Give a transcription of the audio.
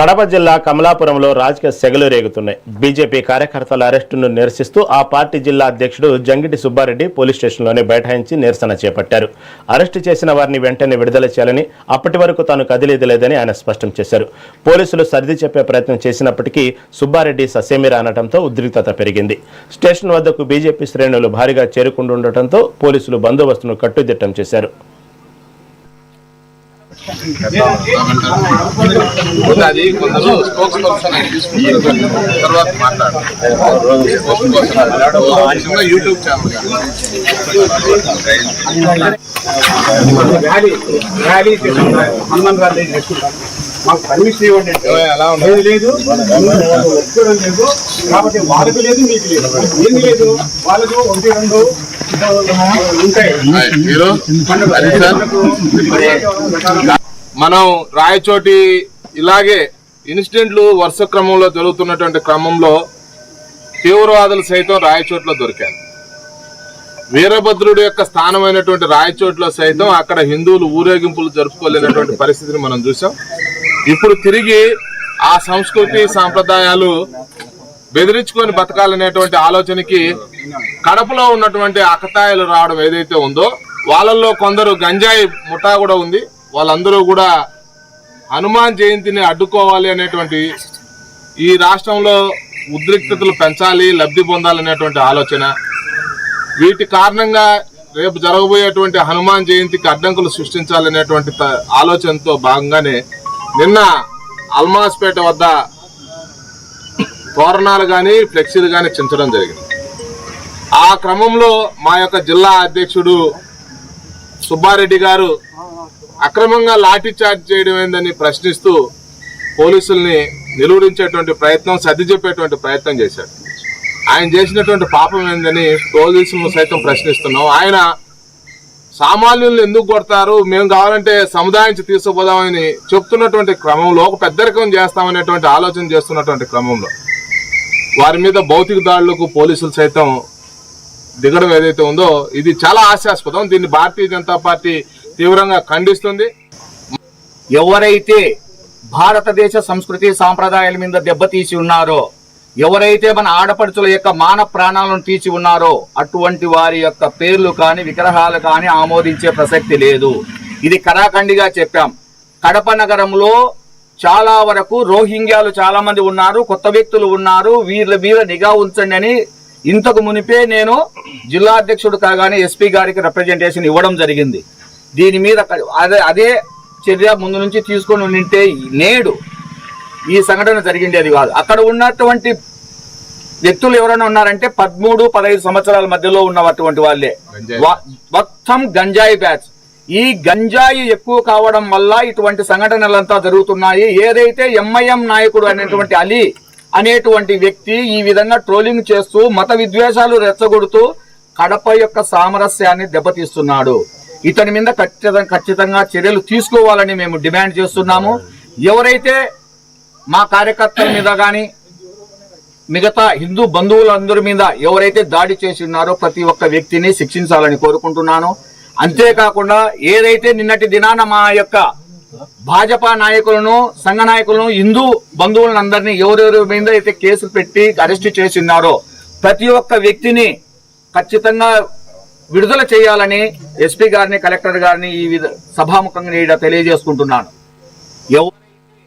కడప జిల్లా కమలాపురంలో రాజకీయ సెగలు రేగుతున్నాయి. బీజేపీ కార్యకర్తల అరెస్టును నిరసిస్తూ ఆ పార్టీ జిల్లా అధ్యక్షుడు జంగిటి సుబ్బారెడ్డి పోలీస్ స్టేషన్లోనే బైఠాయించి నిరసన చేపట్టారు. అరెస్టు చేసిన వారిని వెంటనే విడుదల చేయాలని, అప్పటి వరకు తాను కదిలేది లేదని ఆయన స్పష్టం చేశారు. పోలీసులు సర్ది చెప్పే ప్రయత్నం చేసినప్పటికీ సుబ్బారెడ్డి ససేమిరా అనడంతో ఉద్రిక్తత పెరిగింది. స్టేషన్ వద్దకు బీజేపీ శ్రేణులు భారీగా చేరుకుంటుండటంతో పోలీసులు బందోబస్తును కట్టుదిట్టం చేశారు. అది కొందరు స్పోక్స్ పర్సన్ తర్వాత మాట్లాడారు. యూట్యూబ్ ఛానల్ మాకు పర్మిషన్ ఇవ్వండి లేదు లేదు కాబట్టి వాళ్ళకు లేదు మీకు లేదు ఏంది లేదు వాళ్ళకు 1-2 ఉంటాయి. మనం రాయచోటి ఇలాగే ఇన్సిడెంట్లు వరుస క్రమంలో జరుగుతున్నటువంటి క్రమంలో తీవ్రవాదులు సైతం రాయచోట్లో దొరికారు. వీరభద్రుడి యొక్క స్థానమైనటువంటి రాయచోట్లో సైతం అక్కడ హిందువులు ఊరేగింపులు జరుపుకోలేనటువంటి పరిస్థితిని మనం చూసాం. ఇప్పుడు తిరిగి ఆ సంస్కృతి సాంప్రదాయాలు బెదిరించుకొని బతకాలనేటువంటి ఆలోచనకి కడపలో ఉన్నటువంటి అకతాయిలు రావడం ఏదైతే ఉందో వాళ్ళల్లో కొందరు గంజాయి ముఠా కూడా ఉంది. వాళ్ళందరూ కూడా హనుమాన్ జయంతిని అడ్డుకోవాలి అనేటువంటి ఈ రాష్ట్రంలో ఉద్రిక్తతలు పెంచాలి, లబ్ధి పొందాలనేటువంటి ఆలోచన. వీటి కారణంగా రేపు జరగబోయేటువంటి హనుమాన్ జయంతికి అడ్డంకులు సృష్టించాలనేటువంటి ఆలోచనతో భాగంగానే నిన్న అల్మాస్పేట వద్ద తోరణాలు కానీ ఫ్లెక్సీలు కానీ చించడం జరిగింది. ఆ క్రమంలో మా యొక్క జిల్లా అధ్యక్షుడు సుబ్బారెడ్డి గారు అక్రమంగా లాఠీ చార్జ్ చేయడం ఏందని ప్రశ్నిస్తూ పోలీసుల్ని నిలువరించేటువంటి ప్రయత్నం, సర్ది చెప్పేటువంటి ప్రయత్నం చేశాడు. ఆయన చేసినటువంటి పాపం ఏందని పోలీసులను సైతం ప్రశ్నిస్తున్నాం. ఆయన సామాన్యులను ఎందుకు కొడతారు, మేము కావాలంటే సముదాయించి తీసుకుపోదామని చెప్తున్నటువంటి క్రమంలో ఒక పెద్దరికం చేస్తామనేటువంటి ఆలోచన చేస్తున్నటువంటి క్రమంలో వారి మీద భౌతిక దాడులకు పోలీసులు సైతం దిగడం ఏదైతే ఉందో ఇది చాలా హాస్యాస్పదం. దీన్ని భారతీయ జనతా పార్టీ తీవ్రంగా ఖండిస్తుంది. ఎవరైతే భారతదేశ సంస్కృతి సాంప్రదాయాల మీద దెబ్బతీసి ఉన్నారో, ఎవరైతే మన ఆడపడుచుల యొక్క మాన ప్రాణాలను తీసి ఉన్నారో అటువంటి వారి యొక్క పేర్లు కానీ విగ్రహాలు కానీ ఆమోదించే ప్రసక్తి లేదు. ఇది కరాఖండిగా చెప్పాం. కడప నగరంలో చాలా వరకు రోహింగ్యాలు చాలా మంది ఉన్నారు, కొత్త వ్యక్తులు ఉన్నారు, వీళ్ళ మీద నిఘా ఉంచండి అని ఇంతకు మునిపే నేను జిల్లా అధ్యక్షుడు కాగానే ఎస్పీ గారికి రిప్రజెంటేషన్ ఇవ్వడం జరిగింది. దీని మీద అదే చర్య ముందు నుంచి తీసుకొని ఉంటే నేడు ఈ సంఘటన జరిగిండేది కాదు. అక్కడ ఉన్నటువంటి వ్యక్తులు ఎవరైనా ఉన్నారంటే 13-15 సంవత్సరాల మధ్యలో ఉన్నటువంటి వాళ్ళే, మొత్తం గంజాయి బ్యాచ్. ఈ గంజాయి ఎక్కువ కావడం వల్ల ఇటువంటి సంఘటనలంతా జరుగుతున్నాయి. ఏదైతే ఎంఐఎం నాయకుడు అనేటువంటి అలీ అనేటువంటి వ్యక్తి ఈ విధంగా ట్రోలింగ్ చేస్తూ మత విద్వేషాలు రెచ్చగొడుతూ కడప యొక్క సామరస్యాన్ని దెబ్బతీస్తున్నాడు. ఇతని మీద ఖచ్చితంగా చర్యలు తీసుకోవాలని మేము డిమాండ్ చేస్తున్నాము. ఎవరైతే మా కార్యకర్తల మీద కానీ మిగతా హిందూ బంధువులందరి మీద ఎవరైతే దాడి చేసి ఉన్నారో ప్రతి ఒక్క వ్యక్తిని శిక్షించాలని కోరుకుంటున్నాను. అంతేకాకుండా ఏదైతే నిన్నటి దినాన మా యొక్క భాజపా నాయకులను, సంఘ నాయకులను, హిందూ బంధువులందరినీ ఎవరెవరి మీద అయితే కేసులు పెట్టి అరెస్ట్ చేసి ఉన్నారో ప్రతి ఒక్క వ్యక్తిని ఖచ్చితంగా విడుదల చేయాలని ఎస్పీ గారిని, కలెక్టర్ గారిని ఈ సభాముఖంగా తెలియజేసుకుంటున్నాను.